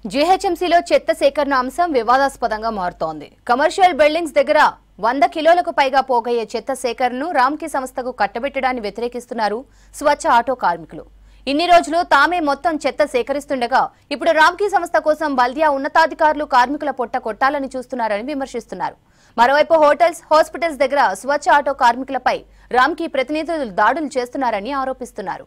జీహెచ్ఎంసీలో చెత్త సేకరణ అంశం వివాదాస్పదంగా మారుతోంది. కమర్షియల్ బిల్డింగ్స్ దగ్గర 100 కిలోలకు పైగా పోగయ్యే చెత్త సేకరణను రామ్కీ సంస్థకు కట్టబెట్టడాన్ని వ్యతిరేకిస్తున్నారు స్వచ్ఛ ఆటో కార్మికులు. ఇన్ని రోజులు తామే మొత్తం చెత్త సేకరిస్తుండగా ఇప్పుడు రామ్కీ సంస్థ కోసం బల్దియా ఉన్నతాధికారులు కార్మికుల పొట్ట కొట్టాలని చూస్తున్నారని విమర్శిస్తున్నారు. మరోవైపు హోటల్స్, హాస్పిటల్స్ దగ్గర స్వచ్ఛ ఆటో కార్మికులపై రామ్కీ ప్రతినిధులు దాడులు చేస్తున్నారని ఆరోపిస్తున్నారు.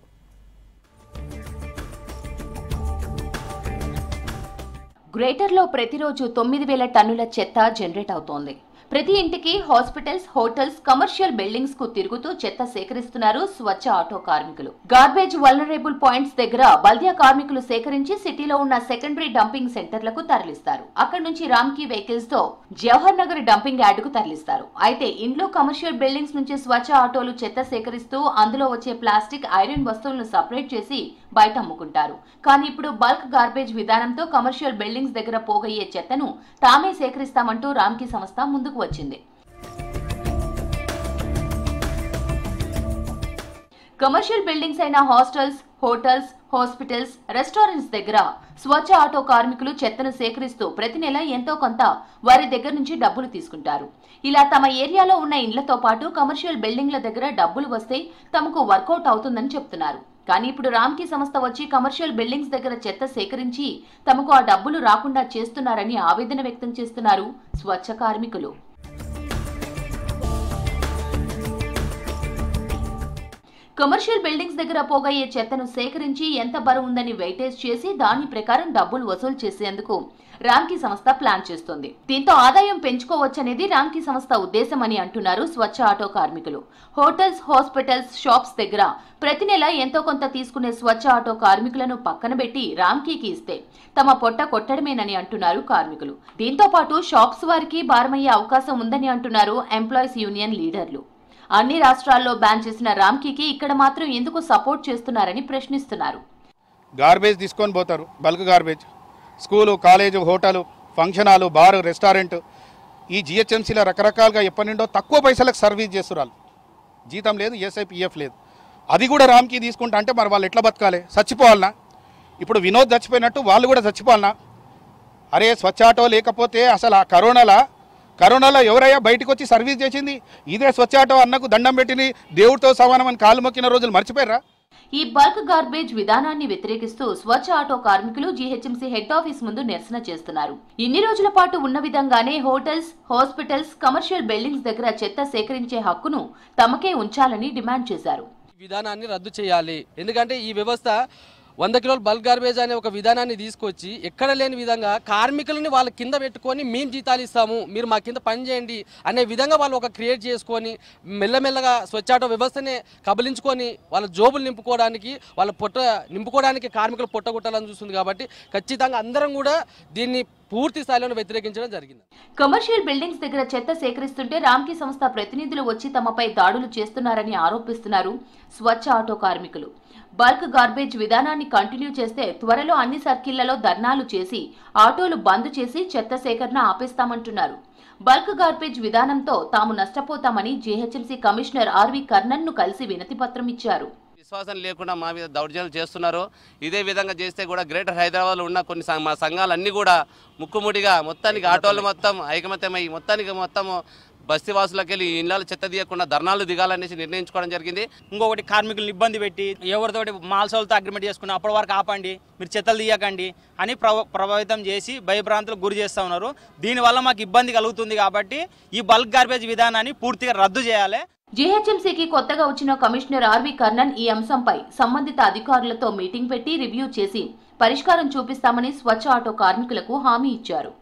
గ్రేటర్లో ప్రతిరోజు 9,000 టన్నుల చెత్త జనరేట్ అవుతోంది. ప్రతి ఇంటికి, హాస్పిటల్స్, హోటల్స్, కమర్షియల్ బిల్డింగ్స్ కు తిరుగుతూ చెత్త సేకరిస్తున్నారు స్వచ్ఛ ఆటో కార్మికులు. గార్బేజ్ వల్నరబుల్ పాయింట్స్ దగ్గర బల్దియా కార్మికులు సేకరించి సిటీలో ఉన్న సెకండరీ డంపింగ్ సెంటర్లకు తరలిస్తారు. అక్కడి నుంచి రామ్కీ వెహికల్స్ తో జవహర్ నగర్ డంపింగ్ యార్డ్ కు తరలిస్తారు. అయితే ఇంట్లో కమర్షియల్ బిల్డింగ్స్ నుంచి స్వచ్ఛ ఆటోలు చెత్త సేకరిస్తూ అందులో వచ్చే ప్లాస్టిక్, ఐరన్ వస్తువులను సపరేట్ చేసి బయట అమ్ముకుంటారు. కానీ ఇప్పుడు బల్క్ గార్బేజ్ విధానంతో కమర్షియల్ బిల్డింగ్స్ దగ్గర పోగయ్యే చెత్తను తామే సేకరిస్తామంటూ రామ్కీ సంస్థ ముందుకు వచ్చింది. కమర్షియల్ బిల్డింగ్స్ అయిన హాస్టల్స్, హోటల్స్, హాస్పిటల్స్, రెస్టారెంట్స్ దగ్గర స్వచ్ఛ ఆటో కార్మికులు చెత్తను సేకరిస్తూ ప్రతి నెల ఎంతో కొంత వారి దగ్గర నుంచి డబ్బులు తీసుకుంటారు. ఇలా తమ ఏరియాలో ఉన్న ఇండ్లతో పాటు కమర్షియల్ బిల్డింగ్ల దగ్గర డబ్బులు వస్తే తమకు వర్కౌట్ అవుతుందని చెప్తున్నారు. కానీ ఇప్పుడు రామ్కీ సంస్థ వచ్చి కమర్షియల్ బిల్డింగ్స్ దగ్గర చెత్త సేకరించి తమకు ఆ డబ్బులు రాకుండా చేస్తున్నారని ఆవేదన వ్యక్తం చేస్తున్నారు స్వచ్ఛ కార్మికులు. కమర్షియల్ బిల్డింగ్స్ దగ్గర పోగయ్యే చెత్తను సేకరించి ఎంత బరువు ఉందని వెయిటేజ్ చేసి దాని ప్రకారం డబ్బులు వసూలు చేసేందుకు రామ్కీ సంస్థ ప్లాన్ చేస్తోంది. దీంతో ఆదాయం పెంచుకోవచ్చనేది రామ్కీ సంస్థ ఉద్దేశమని అంటున్నారు స్వచ్ఛ ఆటో కార్మికులు. హోటల్స్, హాస్పిటల్స్, షాప్స్ దగ్గర ప్రతి నెల ఎంతో కొంత తీసుకునే స్వచ్ఛ ఆటో కార్మికులను పక్కన పెట్టి రామ్కీకి ఇస్తే తమ పొట్ట కొట్టడమేనని అంటున్నారు కార్మికులు. దీంతో పాటు షాప్స్ వారికి భారమయ్యే అవకాశం ఉందని అంటున్నారు ఎంప్లాయీస్ యూనియన్ లీడర్లు. అన్ని రాష్ట్రాల్లో బ్యాన్ చేసిన రామ్కీకి ఇక్కడ మాత్రం ఎందుకు సపోర్ట్ చేస్తున్నారని ప్రశ్నిస్తున్నారు. గార్బేజ్ తీసుకొని పోతారు, bulk garbage. School, college, hotel, function hall, bar, restaurant, ఈ జిహెచ్ఎంసీలో రకరకాలుగా ఎప్పటి నుండో తక్కువ పైసలకు సర్వీస్ చేస్తున్నారు. జీతం లేదు, ఎస్ఐపిఎఫ్ లేదు. అది కూడా రామ్కీ తీసుకుంటా అంటే మరి వాళ్ళు ఎట్లా బతకాలి? చచ్చిపోవాలనా? ఇప్పుడు వినోద్ చచ్చిపోయినట్టు వాళ్ళు కూడా చచ్చిపోవాలనా? అరే స్వచ్ఛ ఆటో లేకపోతే అసలు ఆ కరోనాలో ఎవరయ్యా బయటకు వచ్చి సర్వీస్ చేసింది? ఇదే స్వచ్ఛ ఆటో అన్నకు దండం పెట్టింది, దేవుడితో సమానమని కాలు మొక్కిన రోజులు మర్చిపోయారా? ఈ బల్క్ గార్బేజ్ విధానాన్ని వ్యతిరేకిస్తూ స్వచ్ఛ ఆటో కార్మికులు జీహెచ్ఎంసీ హెడ్ ఆఫీస్ ముందు నిరసన చేస్తున్నారు. ఇన్ని రోజుల పాటు ఉన్న విధంగానే హోటల్స్, హాస్పిటల్స్, కమర్షియల్ బిల్డింగ్స్ దగ్గర చెత్త సేకరించే హక్కును తమకే ఉంచాలని డిమాండ్ చేశారు. విధానాన్ని రద్దు చేయాలి. ఎందుకంటే ఈ వ్యవస్థ 100 కిలోల బల్క్ గార్బేజ్ అనే ఒక విధానాన్ని తీసుకొచ్చి ఎక్కడ లేని విధంగా కార్మికులని వాళ్ళ కింద పెట్టుకొని మేము జీతాలు ఇస్తాము, మీరు మా కింద పని చేయండి అనే విధంగా వాళ్ళు ఒక క్రియేట్ చేసుకొని మెల్లమెల్లగా స్వచ్ఛ ఆటో వ్యవస్థనే కబలించుకొని వాళ్ళ జోబులు నింపుకోవడానికి, వాళ్ళ పొట్ట నింపుకోవడానికి కార్మికులు పొట్టగొట్టాలని చూస్తుంది. కాబట్టి ఖచ్చితంగా అందరం కూడా దీన్ని పూర్తి స్థాయిలో వ్యతిరేకించడం జరిగింది. కమర్షియల్ బిల్డింగ్స్ దగ్గర చెత్త సేకరిస్తుంటే రామ్కీ సంస్థ ప్రతినిధులు వచ్చి తమపై దాడులు చేస్తున్నారని ఆరోపిస్తున్నారు స్వచ్ఛ ఆటో కార్మికులు. బల్క్ గార్బేజ్ విధానాన్ని కంటిన్యూ చేస్తే త్వరలో అన్ని సర్కిళ్లలో ధర్నాలు చేసి ఆటోలు బంద్ చేసి చెత్త సేకరణ ఆపేస్తామంటున్నారు. బల్క్ గార్బేజ్ విధానంతో తాము నష్టపోతామని జీహెచ్ఎంసీ కమిషనర్ ఆర్వి కర్ణన్ ను కలిసి వినతి పత్రం ఇచ్చారు. విశ్వాసం లేకుండా మా మీద దౌర్జన్యాలు చేస్తున్నారు. ఇదే విధంగా చేస్తే కూడా గ్రేటర్ హైదరాబాద్లో ఉన్న కొన్ని మా సంఘాలన్నీ కూడా ముక్కుముడిగా మొత్తానికి ఆటోలు మొత్తం ఐకమత్యమై మొత్తం బస్తీవాసులకు వెళ్ళి ఇళ్ళలో చెత్త తీయకుండా ధర్నాలు దిగాలనేసి నిర్ణయించుకోవడం జరిగింది. ఇంకొకటి కార్మికులను ఇబ్బంది పెట్టి ఎవరితోటి మాల్సోలతో అగ్రిమెంట్ చేసుకుని అప్పటి వరకు ఆపండి, మీరు చెత్తలు తీయకండి అని ప్రభావితం చేసి భయభ్రాంతులకు గురి చేస్తూ ఉన్నారు. దీనివల్ల మాకు ఇబ్బంది కలుగుతుంది. కాబట్టి ఈ బల్క్ గార్బేజ్ విధానాన్ని పూర్తిగా రద్దు చేయాలి. జీహెచ్ఎంసీకి కొత్తగా వచ్చిన కమిషనర్ ఆర్వి కర్ణన్ ఈ అంశంపై సంబంధిత అధికారులతో మీటింగ్ పెట్టి రివ్యూ చేసి పరిష్కారం చూపిస్తామని స్వచ్ఛ ఆటో కార్మికులకు హామీ ఇచ్చారు.